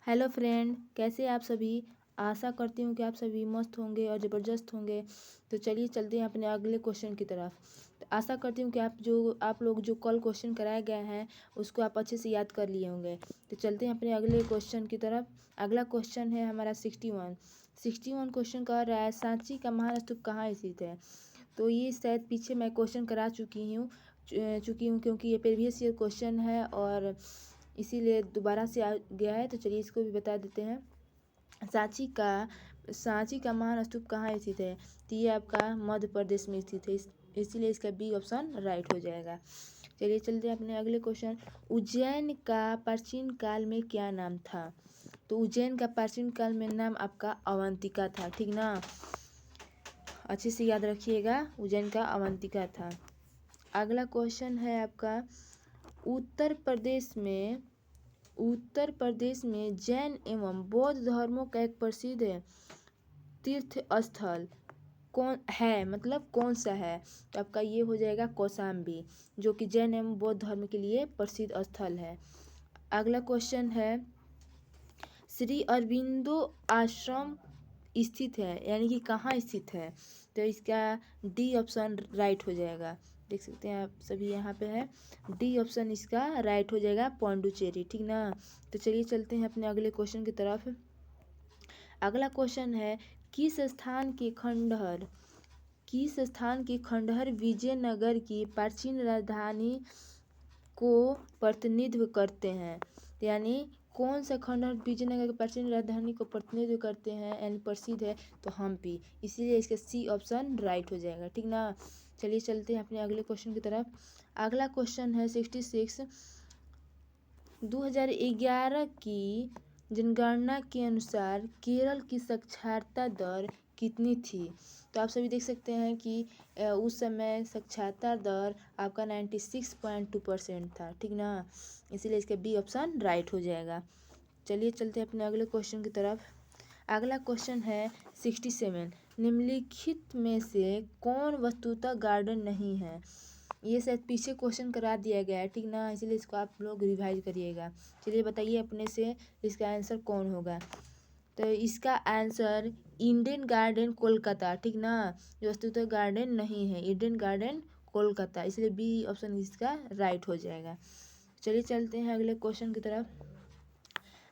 Hello friend, कैसे आप सभी। आशा करती हूँ कि आप सभी मस्त होंगे और ज़बरदस्त होंगे। तो चलिए चलते हैं अपने अगले क्वेश्चन की तरफ। तो आशा करती हूँ कि आप लोग जो कल क्वेश्चन कराए गए हैं उसको आप अच्छे से याद कर लिए होंगे। तो चलते हैं अपने अगले क्वेश्चन की तरफ। अगला क्वेश्चन है हमारा 61 क्वेश्चन कर रहा है, सांची का महान स्तूप कहाँ स्थित है। तो ये शायद पीछे मैं क्वेश्चन करा चुकी हूँ क्योंकि ये प्रीवियस ईयर क्वेश्चन है और इसीलिए दोबारा से आ गया है। तो चलिए इसको भी बता देते हैं। सांची का महान स्तूप कहाँ स्थित है। तो ये आपका मध्य प्रदेश में स्थित है, इसीलिए इसका बी ऑप्शन राइट हो जाएगा। चलिए चलते हैं अपने अगले क्वेश्चन। उज्जैन का प्राचीन काल में क्या नाम था। तो उज्जैन का प्राचीन काल में नाम आपका अवंतिका था, ठीक ना। अच्छे से याद रखिएगा, उज्जैन का अवंतिका था। अगला क्वेश्चन है आपका, उत्तर प्रदेश में जैन एवं बौद्ध धर्मों का एक प्रसिद्ध तीर्थ स्थल कौन सा है। तो आपका ये हो जाएगा कौशाम्बी, जो कि जैन एवं बौद्ध धर्म के लिए प्रसिद्ध स्थल है। अगला क्वेश्चन है, श्री अरबिंदो आश्रम स्थित है, यानी कि कहाँ स्थित है। तो इसका डी ऑप्शन राइट हो जाएगा। देख सकते हैं आप सभी यहाँ पे है, डी ऑप्शन इसका राइट हो जाएगा, पौंडुचेरी, ठीक ना। तो चलिए चलते हैं अपने अगले क्वेश्चन की तरफ। अगला क्वेश्चन है, किस स्थान की खंडहर विजयनगर की प्राचीन राजधानी को प्रतिनिधित्व करते हैं। यानी कौन सा खंडहर विजयनगर की प्राचीन राजधानी को प्रतिनिधित्व करते हैं यानी प्रसिद्ध है, तो हम्पी, इसीलिए इसका सी ऑप्शन राइट हो जाएगा, ठीक ना। चलिए चलते हैं अपने अगले क्वेश्चन की तरफ। अगला क्वेश्चन है 66। 2011 की जनगणना के अनुसार केरल की साक्षरता दर कितनी थी। तो आप सभी देख सकते हैं कि उस समय साक्षरता दर आपका 96.2% था, ठीक ना। इसीलिए इसका बी ऑप्शन राइट हो जाएगा। चलिए चलते हैं अपने अगले क्वेश्चन की तरफ। अगला क्वेश्चन है 67। निम्नलिखित में से कौन वस्तुतः गार्डन नहीं है। ये शायद पीछे क्वेश्चन करा दिया गया है, ठीक ना, इसीलिए इसको आप लोग रिवाइज करिएगा। चलिए बताइए अपने से इसका आंसर कौन होगा। तो इसका आंसर ईडन गार्डन कोलकाता, ठीक ना। जो वस्तुतः गार्डन नहीं है, ईडन गार्डन कोलकाता, इसलिए बी ऑप्शन इसका राइट हो जाएगा। चलिए चलते हैं अगले क्वेश्चन की तरफ।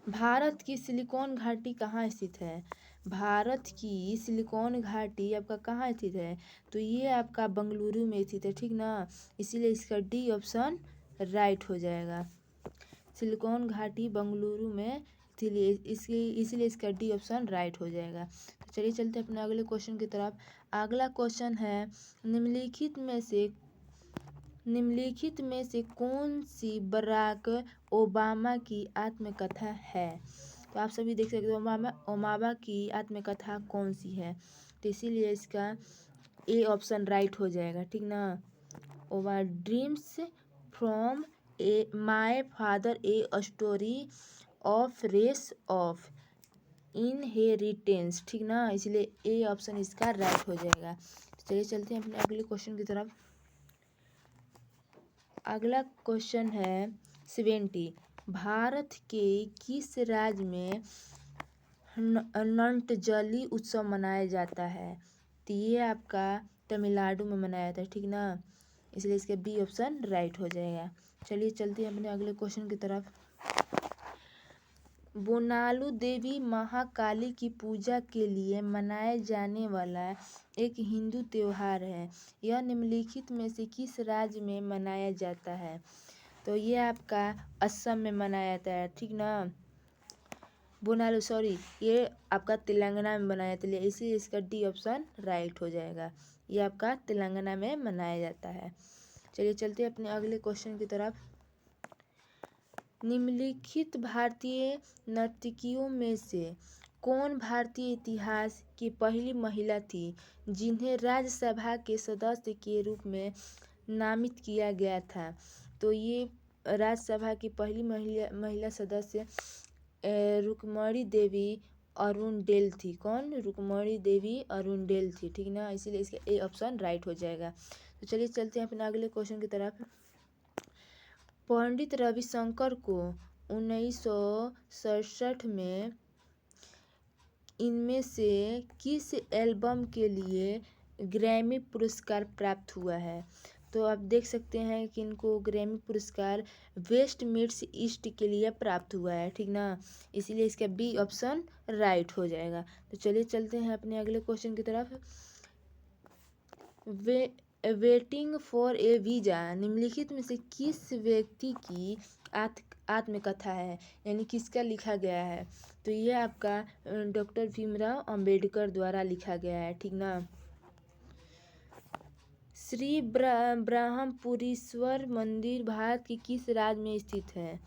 भारत की सिलिकॉन घाटी कहाँ स्थित है। भारत की सिलिकॉन घाटी आपका कहाँ स्थित है। तो ये आपका बेंगलुरु में स्थित है, ठीक ना। इसीलिए इसका डी ऑप्शन राइट हो जाएगा। सिलिकॉन घाटी बेंगलुरु में, इसीलिए इसका डी ऑप्शन राइट हो जाएगा। तो चलिए चलते हैं अपने अगले क्वेश्चन की तरफ। अगला क्वेश्चन है, निम्नलिखित में से कौन सी बराक ओबामा की आत्मकथा है। तो आप सभी देख सकते हो ओबामा की आत्मकथा कौन सी है। तो इसीलिए इसका ए ऑप्शन राइट हो जाएगा, ठीक ना। ओबा dreams from my father a story of race of inheritance, ठीक ना। इसलिए ए ऑप्शन इसका राइट हो जाएगा। चलिए चलते हैं अपने अगले क्वेश्चन की तरफ। अगला क्वेश्चन है 70। भारत के किस राज्य में नटजली उत्सव मनाया जाता है। तो ये आपका तमिलनाडु में मनाया जाता है, ठीक ना। इसलिए इसका बी ऑप्शन राइट हो जाएगा। चलिए चलते हैं अपने अगले क्वेश्चन की तरफ। बोनालू देवी महाकाली की पूजा के लिए मनाया जाने वाला एक हिंदू त्योहार है। यह निम्नलिखित में से किस राज्य में मनाया जाता है। तो ये आपका असम में मनाया जाता है, ठीक ना। ये आपका तेलंगाना में मनाया जाता है, इसीलिए इसका डी ऑप्शन राइट हो जाएगा। ये आपका तेलंगाना में मनाया जाता है। चलिए चलते हैं अपने अगले क्वेश्चन की तरफ। निम्नलिखित भारतीय नर्तकियों में से कौन भारतीय इतिहास की पहली महिला थी जिन्हें राज्यसभा के सदस्य के रूप में नामित किया गया था। तो ये राज्यसभा की पहली महिला सदस्य रुक्मणी देवी अरुणडेल थी। कौन, रुक्मणी देवी अरुणडेल थी, ठीक ना। इसीलिए इसका ए ऑप्शन राइट हो जाएगा। तो चलिए चलते हैं अपने अगले क्वेश्चन की तरफ। पंडित रविशंकर को 1967 में इनमें से किस एल्बम के लिए ग्रैमी पुरस्कार प्राप्त हुआ है? तो आप देख सकते हैं कि इनको ग्रैमी पुरस्कार वेस्ट मीट्स ईस्ट के लिए प्राप्त हुआ है, ठीक ना। इसीलिए इसका बी ऑप्शन राइट हो जाएगा। तो चलिए चलते हैं अपने अगले क्वेश्चन की तरफ। वेटिंग फॉर ए वीजा निम्नलिखित में से किस व्यक्ति की आत्मकथा है, यानी किसका लिखा गया है? तो ये आपका डॉक्टर भीमराव अंबेडकर द्वारा लिखा गया है, ठीक ना। श्री ब्रह्मपुरीश्वर मंदिर भारत के किस राज्य में स्थित है?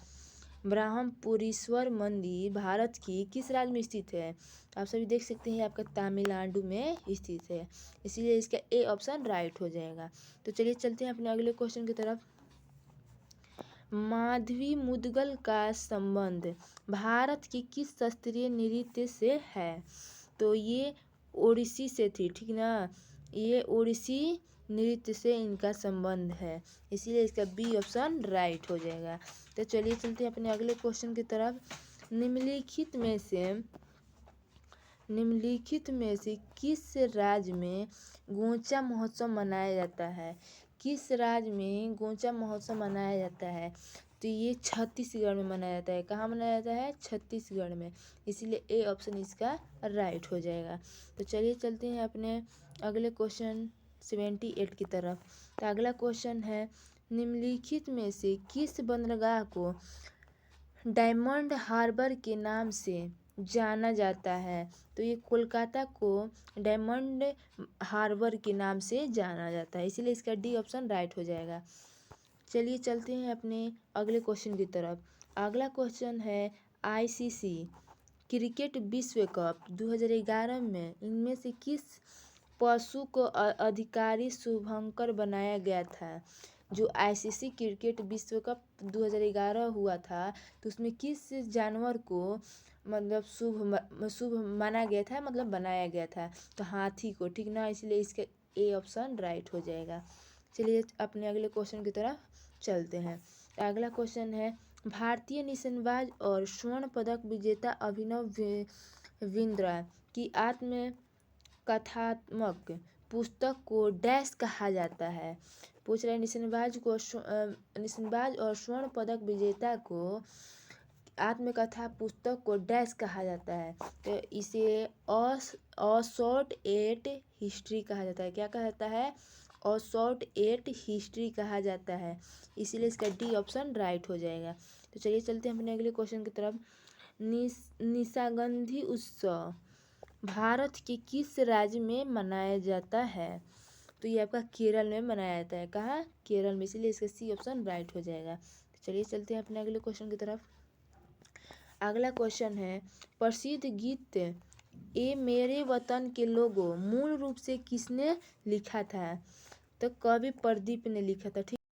ब्रह्मपुरीश्वर मंदिर भारत की किस राज्य में स्थित है? आप सभी देख सकते हैं आपका तमिलनाडु में स्थित है, इसीलिए इसका ए ऑप्शन राइट हो जाएगा। तो चलिए चलते हैं अपने अगले क्वेश्चन की तरफ। माधवी मुदगल का संबंध भारत की किस शास्त्रीय नृत्य से है? तो ये ओडिसी से थी, ठीक ना। ये ओडिसी नृत्य से इनका संबंध है, इसीलिए इसका बी ऑप्शन राइट हो जाएगा। तो चलिए चलते हैं अपने अगले क्वेश्चन की तरफ। निम्नलिखित में से किस राज्य में गोंचा महोत्सव मनाया जाता है? किस राज्य में गोंचा महोत्सव मनाया जाता है? तो ये छत्तीसगढ़ में मनाया जाता है। कहाँ मनाया जाता है? छत्तीसगढ़ में, इसीलिए ए ऑप्शन इसका राइट हो जाएगा। तो चलिए चलते हैं अपने अगले क्वेश्चन 78 की तरफ। तो अगला क्वेश्चन है, निम्नलिखित में से किस बंदरगाह को डायमंड हार्बर के नाम से जाना जाता है? तो ये कोलकाता को डायमंड हार्बर के नाम से जाना जाता है, इसीलिए इसका डी ऑप्शन राइट हो जाएगा। चलिए चलते हैं अपने अगले क्वेश्चन की तरफ। अगला क्वेश्चन है, आईसीसी क्रिकेट विश्व कप 2011 में इनमें से किस पशु को अधिकारी शुभंकर बनाया गया था? जो आईसीसी क्रिकेट विश्व कप 2011 हुआ था, तो उसमें किस जानवर को मतलब शुभ माना गया था, मतलब बनाया गया था? तो हाथी को, ठीक ना, इसलिए इसका ए ऑप्शन राइट हो जाएगा। चलिए अपने अगले क्वेश्चन की तरफ चलते हैं। अगला क्वेश्चन है, भारतीय निशानेबाज और स्वर्ण पदक विजेता अभिनव बिंद्रा की आत्मकथात्मक पुस्तक को डैश कहा जाता है? पूछ रहे हैं निशानेबाज और स्वर्ण पदक विजेता को आत्मकथा पुस्तक को डैश कहा जाता है? तो इसे अ शॉर्ट एट हिस्ट्री कहा जाता है। क्या कहा जाता है? और शॉर्ट एट हिस्ट्री कहा जाता है, इसीलिए इसका डी ऑप्शन राइट हो जाएगा। तो चलिए चलते हैं अपने अगले क्वेश्चन की तरफ। निशागंधी उत्सव भारत के किस राज्य में मनाया जाता है? तो ये आपका केरल में मनाया जाता है। कहाँ? केरल में, इसीलिए इसका सी ऑप्शन राइट हो जाएगा। तो चलिए चलते हैं अपने अगले क्वेश्चन की तरफ। अगला क्वेश्चन है, प्रसिद्ध गीत ए मेरे वतन के लोगों मूल रूप से किसने लिखा था? तो कवि प्रदीप ने लिखा था, ठीक।